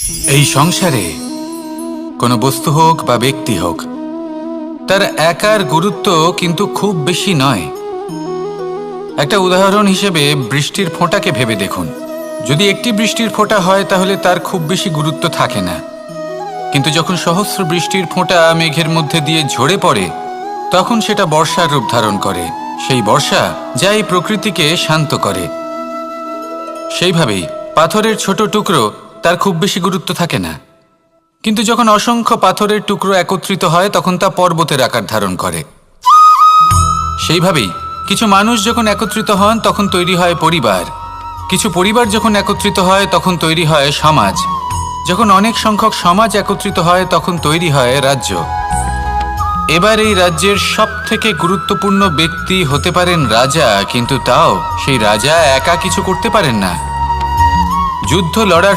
এই সংসারে কোনো বস্তু হোক বা ব্যক্তি হোক, তার একার গুরুত্ব কিন্তু খুব বেশি নয়। একটা উদাহরণ হিসেবে বৃষ্টির ফোঁটাকে ভেবে দেখুন। যদি একটি বৃষ্টির ফোঁটা হয় তাহলে তার খুব বেশি গুরুত্ব থাকে না, কিন্তু যখন সহস্র বৃষ্টির ফোঁটা মেঘের মধ্যে দিয়ে ঝরে পড়ে, তখন সেটা বর্ষার রূপ ধারণ করে। সেই বর্ষা যা এই প্রকৃতিকে শান্ত করে। সেইভাবেই পাথরের ছোট টুকরো, তার খুব বেশি গুরুত্ব থাকে না, কিন্তু যখন অসংখ্য পাথরের টুকরো একত্রিত হয় তখন তা পর্বতের আকার ধারণ করে। সেইভাবেই কিছু মানুষ যখন একত্রিত হন তখন তৈরি হয় পরিবার, কিছু পরিবার যখন একত্রিত হয় তখন তৈরি হয় সমাজ, যখন অনেক সংখ্যক সমাজ একত্রিত হয় তখন তৈরি হয় রাজ্য। এবার এই রাজ্যের সবথেকে গুরুত্বপূর্ণ ব্যক্তি হতে পারেন রাজা, কিন্তু তাও সেই রাজা একা কিছু করতে পারেন না। যুদ্ধ লড়ার